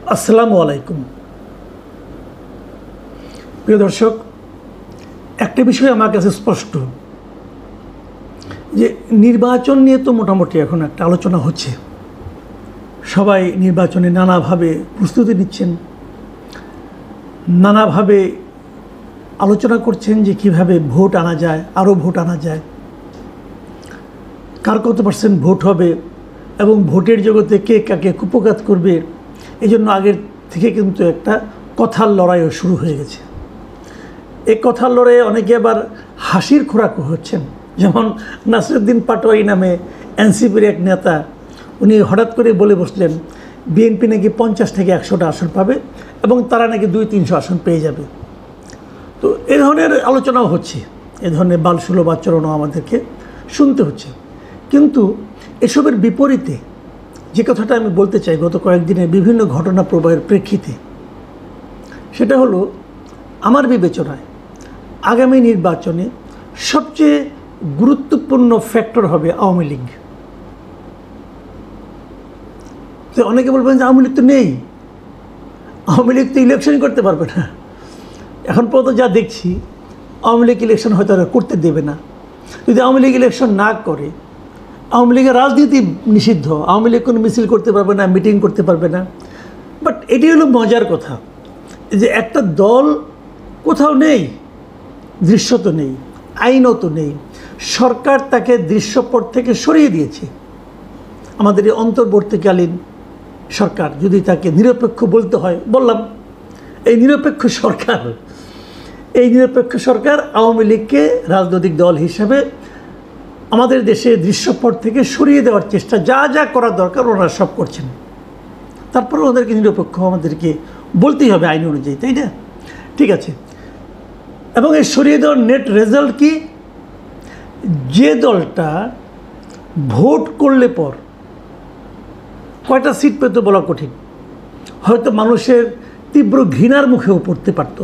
আসসালামু আলাইকুম। প্রিয় দর্শক, একটা বিষয় আমার কাছে স্পষ্ট যে নির্বাচন নিয়ে তো মোটামুটি এখন একটা আলোচনা হচ্ছে। সবাই নির্বাচনে নানাভাবে প্রস্তুতি নিচ্ছেন, নানাভাবে আলোচনা করছেন যে কিভাবে ভোট আনা যায়, আরও ভোট আনা যায়, কার কত পার্সেন্ট ভোট হবে এবং ভোটের জগতে কে কাকে কুপঘাত করবে। এই জন্য আগের থেকে কিন্তু একটা কথার লড়াইও শুরু হয়ে গেছে। এই কথার লড়াইয়ে অনেকে আবার হাসির খোরাকও হচ্ছেন। যেমন নাসিরুদ্দিন পাটোয়ারি নামে এনসিপির এক নেতা, উনি হঠাৎ করে বলে বসলেন বিএনপি নাকি 50 থেকে 100টা আসন পাবে এবং তারা নাকি 200-300 আসন পেয়ে যাবে। তো এ ধরনের আলোচনাও হচ্ছে, এ ধরনের বালসুলভ আচরণও আমাদেরকে শুনতে হচ্ছে। কিন্তু এসবের বিপরীতে যে কথাটা আমি বলতে চাই গত কয়েকদিনের বিভিন্ন ঘটনা প্রবাহের প্রেক্ষিতে, সেটা হলো আমার বিবেচনায় আগামী নির্বাচনে সবচেয়ে গুরুত্বপূর্ণ ফ্যাক্টর হবে আওয়ামী লীগ। তো অনেকে বলবেন যে আওয়ামী লীগ তো নেই, আওয়ামী লীগ তো ইলেকশন করতে পারবে না। এখন পর্যন্ত যা দেখছি আওয়ামী লীগ ইলেকশন হয়তো আর করতে দেবে না। যদি আওয়ামী লীগ ইলেকশন না করে, আওয়ামী লীগের রাজনীতি নিষিদ্ধ, আওয়ামী লীগ কোনো মিছিল করতে পারবে না, মিটিং করতে পারবে না। বাট এটি হলো মজার কথা যে একটা দল কোথাও নেই, দৃশ্যত নেই, আইনত নেই, সরকার তাকে দৃশ্যপট থেকে সরিয়ে দিয়েছে। আমাদের এই অন্তর্বর্তীকালীন সরকার, যদি তাকে নিরপেক্ষ বলতে হয়, বললাম এই নিরপেক্ষ সরকার আওয়ামী লীগকে রাজনৈতিক দল হিসেবে আমাদের দেশে দৃশ্যপট থেকে সরিয়ে দেওয়ার চেষ্টা যা যা করা দরকার ওনারা সব করছেন। তারপরে ওদেরকে নিরপেক্ষ আমাদেরকে বলতেই হবে আইন অনুযায়ী, তাই না? ঠিক আছে। এবং এই সরিয়ে দেওয়ার নেট রেজাল্ট কি? যে দলটা ভোট করলে পর কয়টা সিট পেত বলা কঠিন, হয়তো মানুষের তীব্র ঘৃণার মুখেও পড়তে পারত,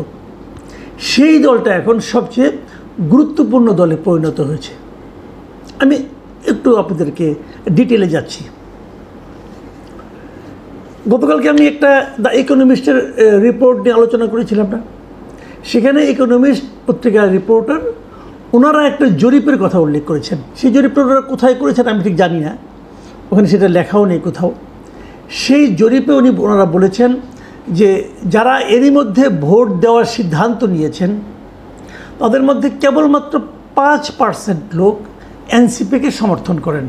সেই দলটা এখন সবচেয়ে গুরুত্বপূর্ণ দলে পরিণত হয়েছে। আমি একটু আপনাদেরকে ডিটেলে যাচ্ছি। গতকালকে আমি একটা দ্য ইকোনমিস্টের রিপোর্ট নিয়ে আলোচনা করেছিলাম না, সেখানে ইকোনমিস্ট পত্রিকার রিপোর্টার ওনারা একটা জরিপের কথা উল্লেখ করেছেন। সেই জরিপটা ওনারা কোথায় করেছেন আমি ঠিক জানি না, ওখানে সেটা লেখাও নেই কোথাও। সেই জরিপে ওনারা বলেছেন যে যারা এরই মধ্যে ভোট দেওয়ার সিদ্ধান্ত নিয়েছেন তাদের মধ্যে কেবলমাত্র 5% লোক এনসিপিকে সমর্থন করেন,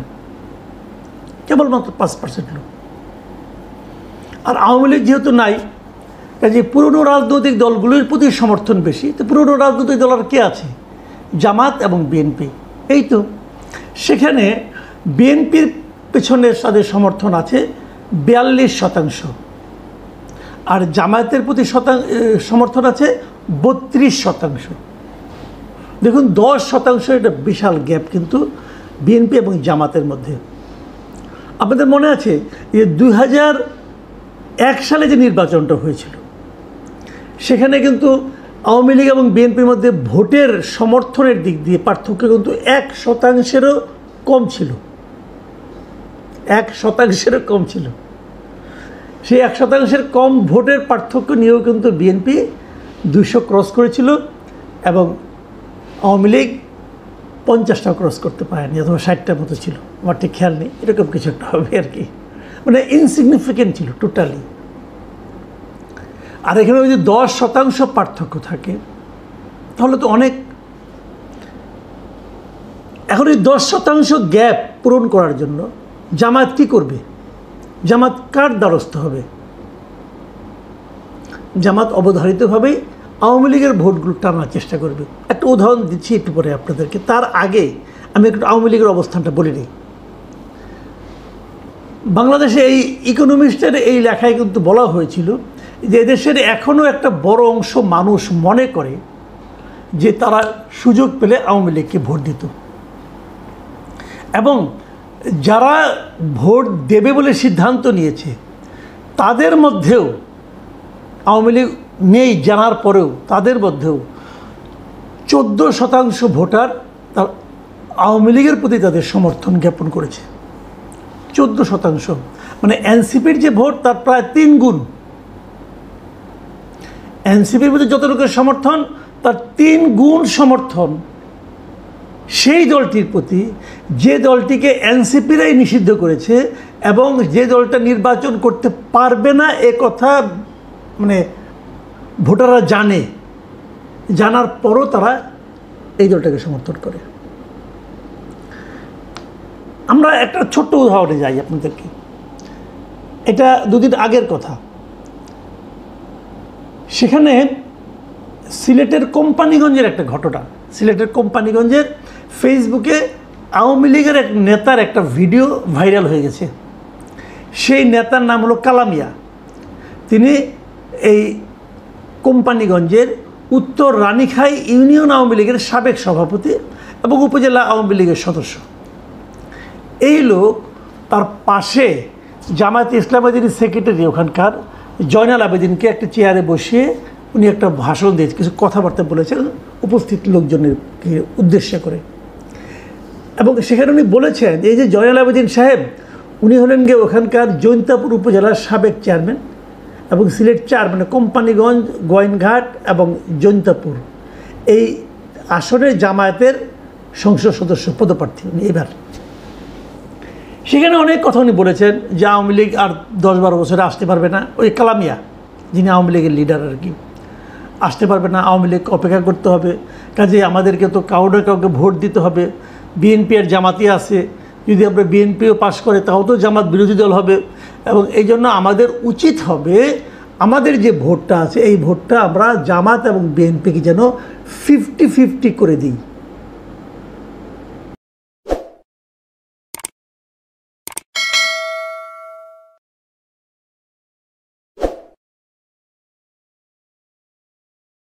কেবলমাত্র 5% লোক। আর আওয়ামী লীগ যেহেতু নাই, কাজে পুরনো রাজনৈতিক দলগুলোর প্রতি সমর্থন বেশি। তো পুরনো রাজনৈতিক দল আর কে আছে? জামাত এবং বিএনপি, এই তো। সেখানে বিএনপির পেছনে তাদের সমর্থন আছে 42%, আর জামায়াতের প্রতি সমর্থন আছে 32%। দেখুন 10% এটা বিশাল গ্যাপ কিন্তু বিএনপি এবং জামাতের মধ্যে। আপনাদের মনে আছে যে 2001 সালে যে নির্বাচনটা হয়েছিল, সেখানে কিন্তু আওয়ামী লীগ এবং বিএনপির মধ্যে ভোটের সমর্থনের দিক দিয়ে পার্থক্য কিন্তু 1%-এরও কম ছিল, 1%-এরও কম ছিল। সেই 1%-এর কম ভোটের পার্থক্য নিয়েও কিন্তু বিএনপি 200 ক্রস করেছিল এবং আওয়ামী লীগ 50টা ক্রস করতে পারেনি, অথবা 60টার মতো ছিল, আমার ঠিক খেয়াল নেই, এরকম কিছু একটা হবে আর কি। মানে ইনসিগনিফিকেন্ট ছিল টোটালি। আর এখানে যদি 10% পার্থক্য থাকে তাহলে তো অনেক। এখন এই 10% গ্যাপ পূরণ করার জন্য জামাত কী করবে? জামাত কার দ্বারস্থ হবে? জামাত অবধারিতভাবেই আওয়ামী লীগের ভোটগুলো টানার চেষ্টা করবে। একটা উদাহরণ দিচ্ছি একটু পরে আপনাদেরকে, তার আগে আমি একটু আওয়ামী লীগের অবস্থানটা বলে নিই। বাংলাদেশে এই ইকোনমিস্টের এই লেখায় কিন্তু বলা হয়েছিল যে এদেশের এখনও একটা বড় অংশ মানুষ মনে করে যে তারা সুযোগ পেলে আওয়ামী লীগকে ভোট দিত, এবং যারা ভোট দেবে বলে সিদ্ধান্ত নিয়েছে তাদের মধ্যেও আওয়ামী লীগ নেই জানার পরেও তাদের মধ্যেও 14% ভোটার তার আওয়ামী লীগের প্রতি তাদের সমর্থন জ্ঞাপন করেছে। 14%, মানে এনসিপির যে ভোট তার প্রায় 3 গুণ এনসিপির মধ্যে যতটুকু সমর্থন তার 3 গুণ সমর্থন সেই দলটির প্রতি যে দলটিকে এনসিপিরাই নিষিদ্ধ করেছে এবং যে দলটা নির্বাচন করতে পারবে না এ কথা মানে ভোটাররা জানার পরও তারা এই দলটাকে সমর্থন করে। আমরা একটা ছোট্ট উদাহরণে যাই আপনাদেরকে, এটা 2 দিন আগের কথা। সেখানে সিলেটের কোম্পানিগঞ্জের একটা ঘটনা, সিলেটের কোম্পানিগঞ্জের ফেসবুকে আওয়ামী লীগের এক নেতার একটা ভিডিও ভাইরাল হয়ে গেছে। সেই নেতার নাম হলো কালামিয়া। তিনি এই কোম্পানিগঞ্জের উত্তর রানীখাই ইউনিয়ন আওয়ামী লীগের সাবেক সভাপতি এবং উপজেলা আওয়ামী লীগের সদস্য। এই লোক তার পাশে জামায়াতে ইসলামের যিনি সেক্রেটারি ওখানকার জয়নাল আবেদিনকে একটা চেয়ারে বসিয়ে উনি একটা ভাষণ দিয়ে কিছু কথাবার্তা বলেছেন উপস্থিত লোকজনের উদ্দেশ্য করে। এবং সেখানে উনি বলেছেন এই যে জয়নাল আবেদিন সাহেব উনি হলেন গিয়ে ওখানকার জৈন্তাপুর উপজেলার সাবেক চেয়ারম্যান এবং সিলেট 4 মানে কোম্পানিগঞ্জ, গোয়েনঘাট এবং জৈন্তাপুর এই আসনের জামায়াতের সংসদ সদস্য পদপ্রার্থী উনি এবার। সেখানে অনেক কথা উনি বলেছেন যে আওয়ামী লীগ আর 10-12 বছরে আসতে পারবে না। ওই কালামিয়া যিনি আওয়ামী লীগের লিডার আর কি, আসতে পারবে না, আওয়ামী লীগকে অপেক্ষা করতে হবে, কাজে আমাদেরকে তো কাউকে ভোট দিতে হবে, বিএনপি আর জামাতই আছে, যদি আমরা বিএনপিও পাশ করে তাও তো জামাত বিরোধী দল হবে এবং এই জন্য আমাদের উচিত হবে আমাদের যে ভোটটা আছে এই ভোটটা আমরা জামাত এবং বিএনপিকে যেন 50-50 করে দিই।